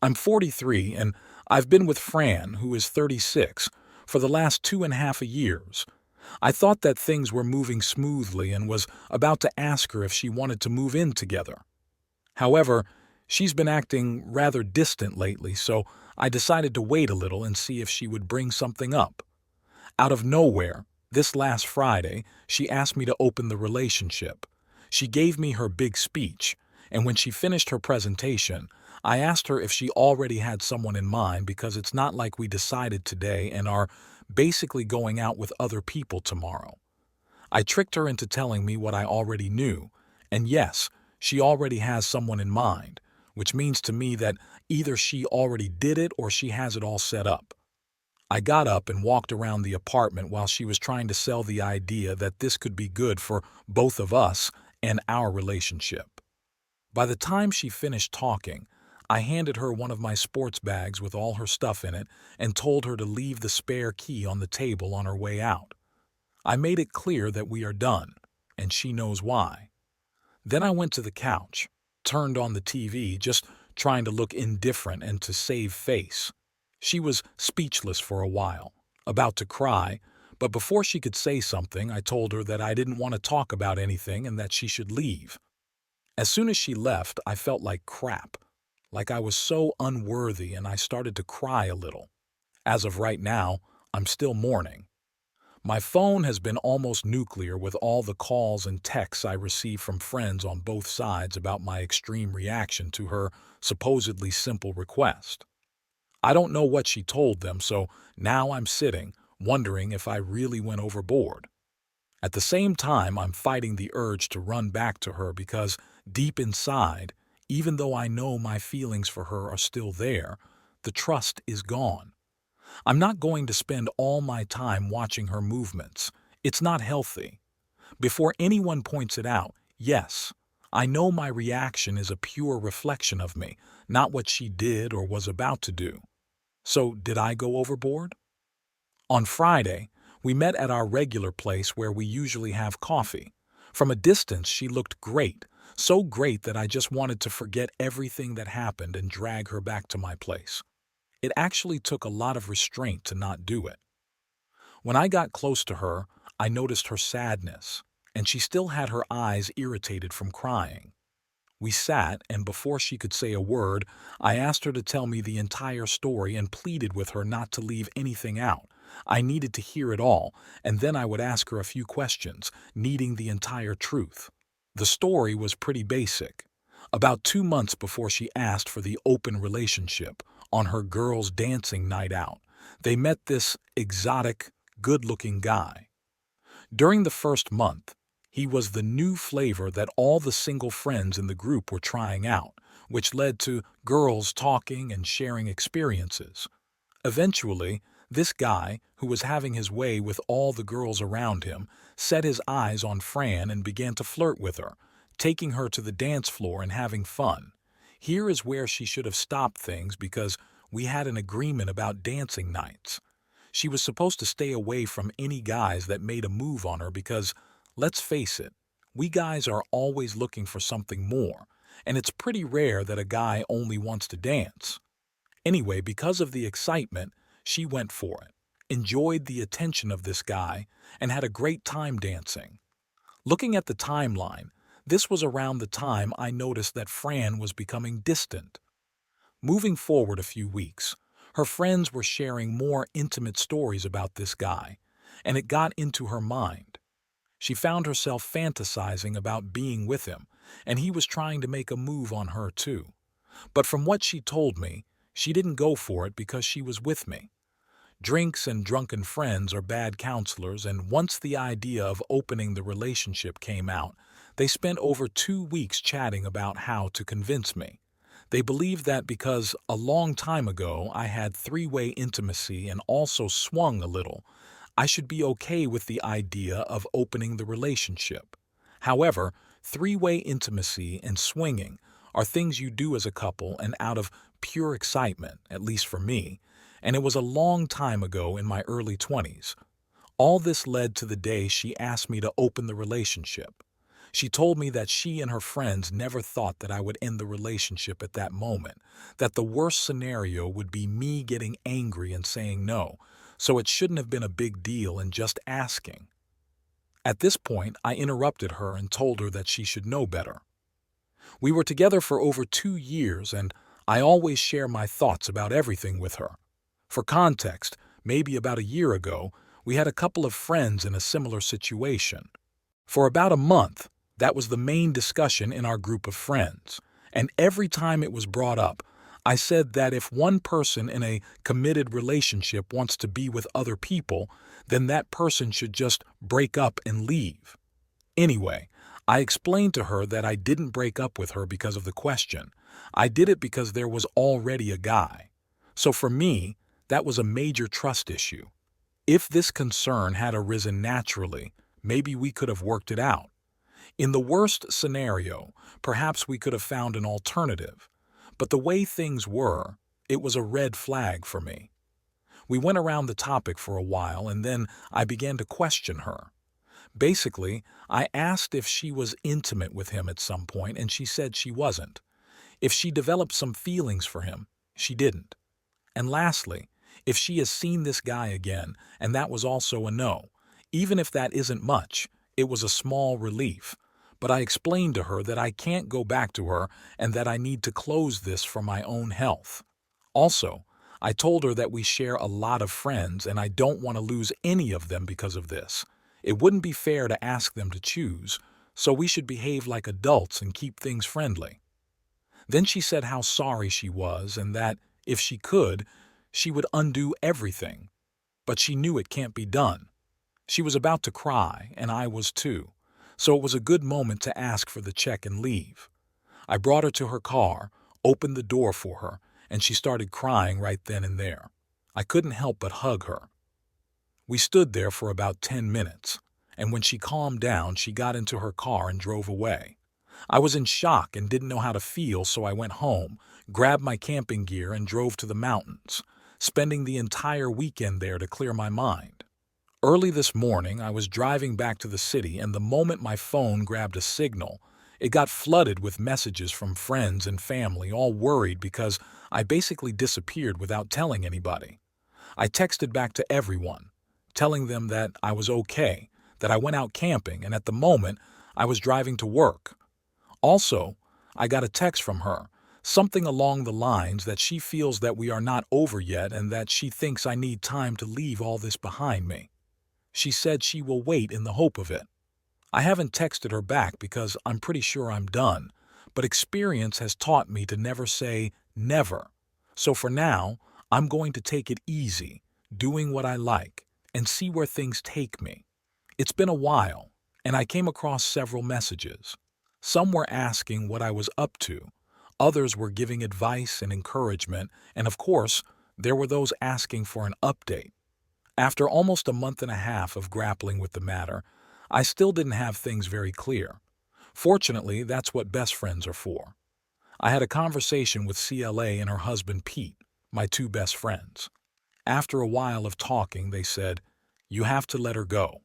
I'm 43 and I've been with Fran, who is 36, for the last 2.5 years. I thought that things were moving smoothly and was about to ask her if she wanted to move in together. However, she's been acting rather distant lately, so I decided to wait a little and see if she would bring something up. Out of nowhere, this last Friday, she asked me to open the relationship. She gave me her big speech, and when she finished her presentation, I asked her if she already had someone in mind because it's not like we decided today and are basically going out with other people tomorrow. I tricked her into telling me what I already knew, and yes, she already has someone in mind, which means to me that either she already did it or she has it all set up. I got up and walked around the apartment while she was trying to sell the idea that this could be good for both of us and our relationship. By the time she finished talking, I handed her one of my sports bags with all her stuff in it and told her to leave the spare key on the table on her way out. I made it clear that we are done, and she knows why. Then I went to the couch, turned on the TV, just trying to look indifferent and to save face. She was speechless for a while, about to cry, but before she could say something, I told her that I didn't want to talk about anything and that she should leave. As soon as she left, I felt like crap, like I was so unworthy, and I started to cry a little. As of right now, I'm still mourning. My phone has been almost nuclear with all the calls and texts I receive from friends on both sides about my extreme reaction to her supposedly simple request. I don't know what she told them, so now I'm sitting, wondering if I really went overboard. At the same time, I'm fighting the urge to run back to her because deep inside, even though I know my feelings for her are still there, the trust is gone. I'm not going to spend all my time watching her movements. It's not healthy. Before anyone points it out, yes, I know my reaction is a pure reflection of me, not what she did or was about to do. So, did I go overboard? On Friday, we met at our regular place where we usually have coffee. From a distance, she looked great, so great that I just wanted to forget everything that happened and drag her back to my place. It actually took a lot of restraint to not do it. When I got close to her, I noticed her sadness, and she still had her eyes irritated from crying. We sat, and before she could say a word, I asked her to tell me the entire story and pleaded with her not to leave anything out. I needed to hear it all, and then I would ask her a few questions, needing the entire truth. The story was pretty basic. About 2 months before she asked for the open relationship, on her girls' dancing night out, they met this exotic, good-looking guy. During the first month, he was the new flavor that all the single friends in the group were trying out, which led to girls talking and sharing experiences. Eventually, this guy, who was having his way with all the girls around him, set his eyes on Fran and began to flirt with her, taking her to the dance floor and having fun. Here is where she should have stopped things because we had an agreement about dancing nights. She was supposed to stay away from any guys that made a move on her because, let's face it, we guys are always looking for something more, and it's pretty rare that a guy only wants to dance. Anyway, because of the excitement, she went for it, enjoyed the attention of this guy, and had a great time dancing. Looking at the timeline, this was around the time I noticed that Fran was becoming distant. Moving forward a few weeks, her friends were sharing more intimate stories about this guy, and it got into her mind. She found herself fantasizing about being with him, and he was trying to make a move on her too. But from what she told me, she didn't go for it because she was with me. Drinks and drunken friends are bad counselors, and once the idea of opening the relationship came out, they spent over 2 weeks chatting about how to convince me. They believed that because a long time ago I had three-way intimacy and also swung a little, I should be okay with the idea of opening the relationship. However, three-way intimacy and swinging are things you do as a couple and out of pure excitement, at least for me, and it was a long time ago in my early 20s. All this led to the day she asked me to open the relationship. She told me that she and her friends never thought that I would end the relationship at that moment, that the worst scenario would be me getting angry and saying no, so it shouldn't have been a big deal and just asking. At this point, I interrupted her and told her that she should know better. We were together for over 2 years, and I always share my thoughts about everything with her. For context, maybe about a year ago, we had a couple of friends in a similar situation. For about a month, that was the main discussion in our group of friends, and every time it was brought up, I said that if one person in a committed relationship wants to be with other people, then that person should just break up and leave. Anyway, I explained to her that I didn't break up with her because of the question. I did it because there was already a guy. So for me, that was a major trust issue. If this concern had arisen naturally, maybe we could have worked it out. In the worst scenario, perhaps we could have found an alternative. But the way things were, it was a red flag for me. We went around the topic for a while, and then I began to question her. Basically, I asked if she was intimate with him at some point, and she said she wasn't. If she developed some feelings for him, she didn't. And lastly, if she has seen this guy again, and that was also a no. Even if that isn't much, it was a small relief. But I explained to her that I can't go back to her and that I need to close this for my own health. Also, I told her that we share a lot of friends and I don't want to lose any of them because of this. It wouldn't be fair to ask them to choose, so we should behave like adults and keep things friendly. Then she said how sorry she was and that, if she could, she would undo everything. But she knew it can't be done. She was about to cry, and I was too, so it was a good moment to ask for the check and leave. I brought her to her car, opened the door for her, and she started crying right then and there. I couldn't help but hug her. We stood there for about 10 minutes, and when she calmed down, she got into her car and drove away. I was in shock and didn't know how to feel, so I went home, grabbed my camping gear, and drove to the mountains, spending the entire weekend there to clear my mind. Early this morning, I was driving back to the city, and the moment my phone grabbed a signal, it got flooded with messages from friends and family, all worried because I basically disappeared without telling anybody. I texted back to everyone, telling them that I was okay, that I went out camping, and at the moment, I was driving to work. Also, I got a text from her, something along the lines that she feels that we are not over yet and that she thinks I need time to leave all this behind me. She said she will wait in the hope of it. I haven't texted her back because I'm pretty sure I'm done, but experience has taught me to never say never. So for now, I'm going to take it easy, doing what I like, and see where things take me. It's been a while, and I came across several messages. Some were asking what I was up to, others were giving advice and encouragement, and of course, there were those asking for an update. After almost a month and a half of grappling with the matter, I still didn't have things very clear. Fortunately, that's what best friends are for. I had a conversation with CLA and her husband Pete, my two best friends. After a while of talking, they said, "You have to let her go.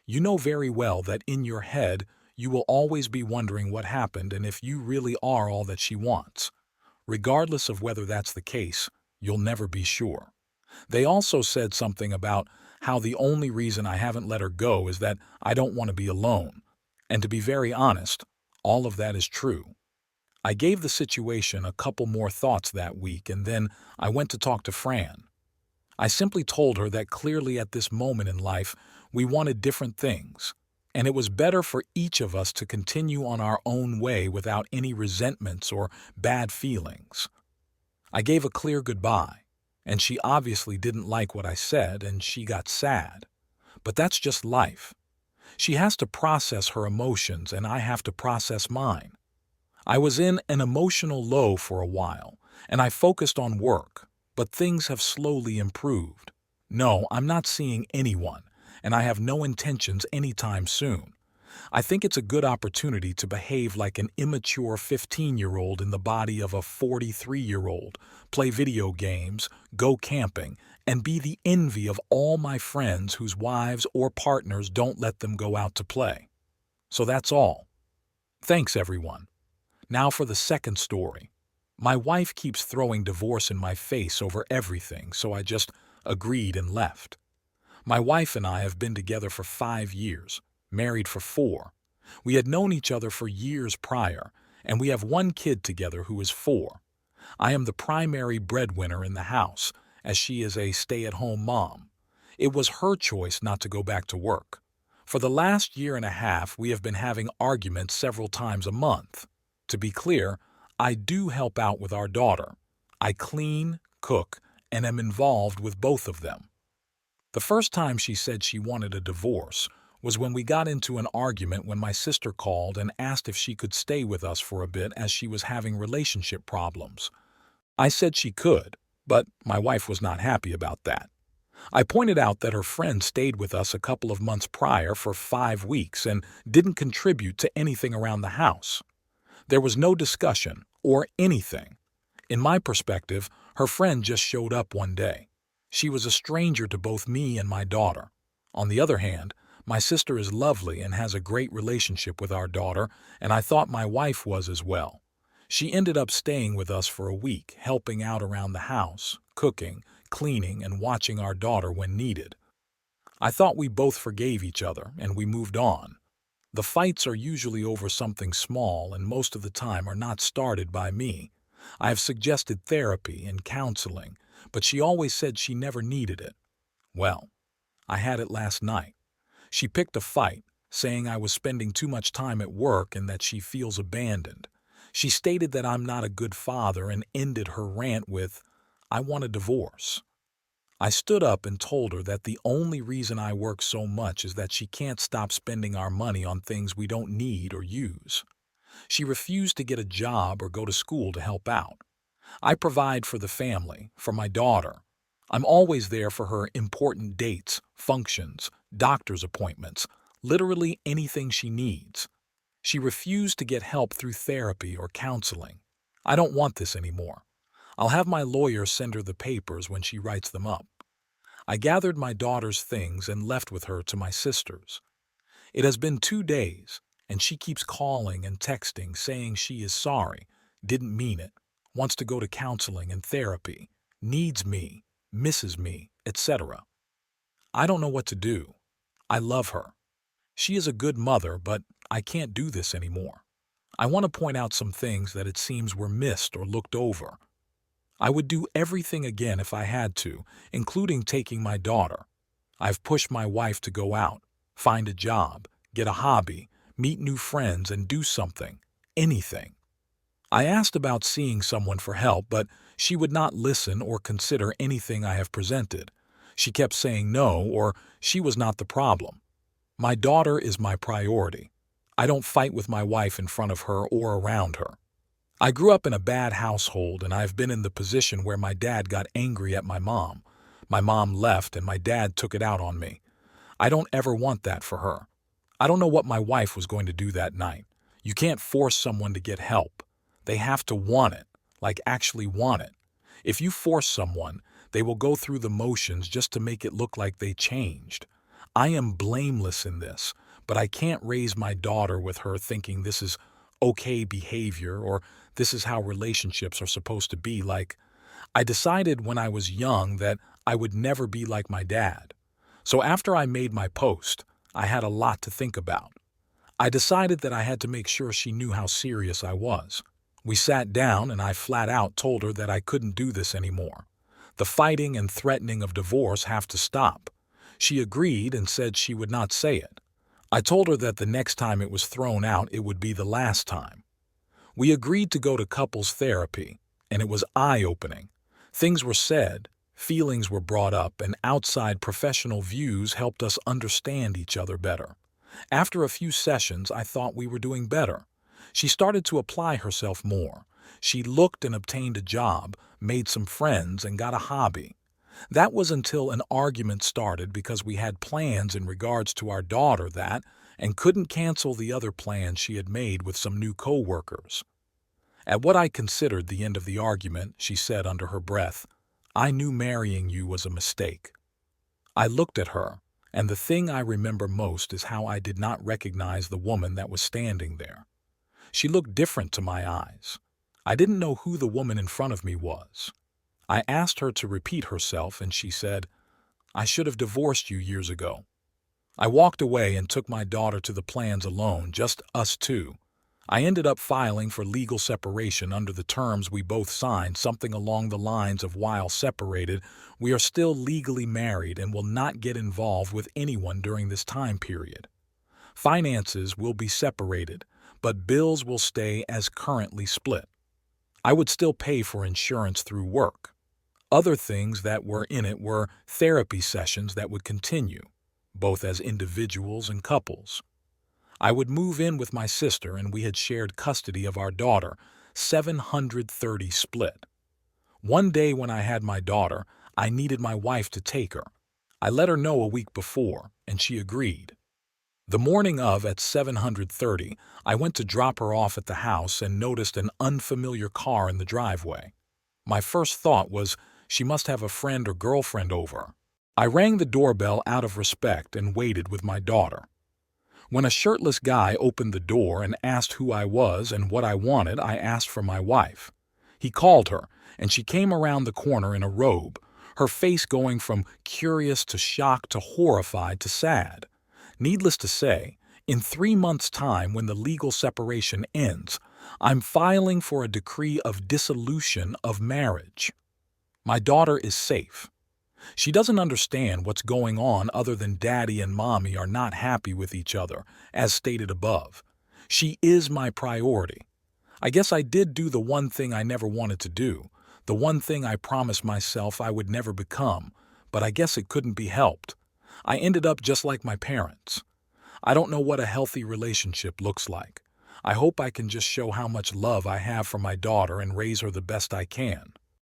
You know very well that in your head, you will always be wondering what happened and if you really are all that she wants. Regardless of whether that's the case, you'll never be sure." They also said something about how the only reason I haven't let her go is that I don't want to be alone. And to be very honest, all of that is true. I gave the situation a couple more thoughts that week, and then I went to talk to Fran. I simply told her that clearly at this moment in life, we wanted different things, and it was better for each of us to continue on our own way without any resentments or bad feelings. I gave a clear goodbye, and she obviously didn't like what I said, and she got sad. But that's just life. She has to process her emotions, and I have to process mine. I was in an emotional low for a while, and I focused on work, but things have slowly improved. No, I'm not seeing anyone, and I have no intentions anytime soon. I think it's a good opportunity to behave like an immature 15-year-old in the body of a 43-year-old, play video games, go camping, and be the envy of all my friends whose wives or partners don't let them go out to play. So that's all. Thanks, everyone. Now for the second story. My wife keeps throwing divorce in my face over everything, so I just agreed and left. My wife and I have been together for 5 years, married for 4. We had known each other for years prior, and we have one kid together who is 4. I am the primary breadwinner in the house, as she is a stay-at-home mom. It was her choice not to go back to work. For the last year and a half, we have been having arguments several times a month. To be clear, I do help out with our daughter. I clean, cook, and am involved with both of them. The first time she said she wanted a divorce was when we got into an argument when my sister called and asked if she could stay with us for a bit as she was having relationship problems. I said she could, but my wife was not happy about that. I pointed out that her friend stayed with us a couple of months prior for 5 weeks and didn't contribute to anything around the house. There was no discussion or anything. In my perspective, her friend just showed up one day. She was a stranger to both me and my daughter. On the other hand, my sister is lovely and has a great relationship with our daughter, and I thought my wife was as well. She ended up staying with us for a week, helping out around the house, cooking, cleaning, and watching our daughter when needed. I thought we both forgave each other, and we moved on. The fights are usually over something small and most of the time are not started by me. I have suggested therapy and counseling, but she always said she never needed it. Well, I had it last night. She picked a fight, saying I was spending too much time at work and that she feels abandoned. She stated that I'm not a good father and ended her rant with, "I want a divorce." I stood up and told her that the only reason I work so much is that she can't stop spending our money on things we don't need or use. She refused to get a job or go to school to help out. I provide for the family, for my daughter. I'm always there for her important dates, functions, doctor's appointments, literally anything she needs. She refused to get help through therapy or counseling. I don't want this anymore. I'll have my lawyer send her the papers when she writes them up. I gathered my daughter's things and left with her to my sister's. It has been 2 days, and she keeps calling and texting saying she is sorry, didn't mean it, wants to go to counseling and therapy, needs me, misses me, etc. I don't know what to do. I love her. She is a good mother, but I can't do this anymore. I want to point out some things that it seems were missed or looked over. I would do everything again if I had to, including taking my daughter. I've pushed my wife to go out, find a job, get a hobby, meet new friends, and do something, anything. I asked about seeing someone for help, but she would not listen or consider anything I have presented. She kept saying no, or she was not the problem. My daughter is my priority. I don't fight with my wife in front of her or around her. I grew up in a bad household, and I've been in the position where my dad got angry at my mom. My mom left, and my dad took it out on me. I don't ever want that for her. I don't know what my wife was going to do that night. You can't force someone to get help. They have to want it, like actually want it. If you force someone, they will go through the motions just to make it look like they changed. I am blameless in this, but I can't raise my daughter with her thinking this is okay behavior or this is how relationships are supposed to be. I decided when I was young that I would never be like my dad. So after I made my post, I had a lot to think about. I decided that I had to make sure she knew how serious I was. We sat down and I flat out told her that I couldn't do this anymore. The fighting and threatening of divorce have to stop. She agreed and said she would not say it. I told her that the next time it was thrown out, it would be the last time. We agreed to go to couples therapy, and it was eye-opening. Things were said, feelings were brought up, and outside professional views helped us understand each other better. After a few sessions, I thought we were doing better. She started to apply herself more. She looked and obtained a job, made some friends, and got a hobby. That was until an argument started because we had plans in regards to our daughter and couldn't cancel the other plans she had made with some new co-workers. At what I considered the end of the argument, she said under her breath, "I knew marrying you was a mistake." I looked at her, and the thing I remember most is how I did not recognize the woman that was standing there. She looked different to my eyes. I didn't know who the woman in front of me was. I asked her to repeat herself, and she said, "I should have divorced you years ago." I walked away and took my daughter to the plans alone, just us two. I ended up filing for legal separation under the terms we both signed, something along the lines of, while separated, we are still legally married and will not get involved with anyone during this time period. Finances will be separated, but bills will stay as currently split. I would still pay for insurance through work. Other things that were in it were therapy sessions that would continue, both as individuals and couples. I would move in with my sister, and we had shared custody of our daughter, 730 split. One day when I had my daughter, I needed my wife to take her. I let her know a week before, and she agreed. The morning of at 730, I went to drop her off at the house and noticed an unfamiliar car in the driveway. My first thought was, she must have a friend or girlfriend over. I rang the doorbell out of respect and waited with my daughter. When a shirtless guy opened the door and asked who I was and what I wanted, I asked for my wife. He called her, and she came around the corner in a robe, her face going from curious to shocked to horrified to sad. Needless to say, in 3 months' time, when the legal separation ends, I'm filing for a decree of dissolution of marriage. My daughter is safe. She doesn't understand what's going on other than daddy and mommy are not happy with each other, as stated above. She is my priority. I guess I did do the one thing I never wanted to do, the one thing I promised myself I would never become, but I guess it couldn't be helped. I ended up just like my parents. I don't know what a healthy relationship looks like. I hope I can just show how much love I have for my daughter and raise her the best I can.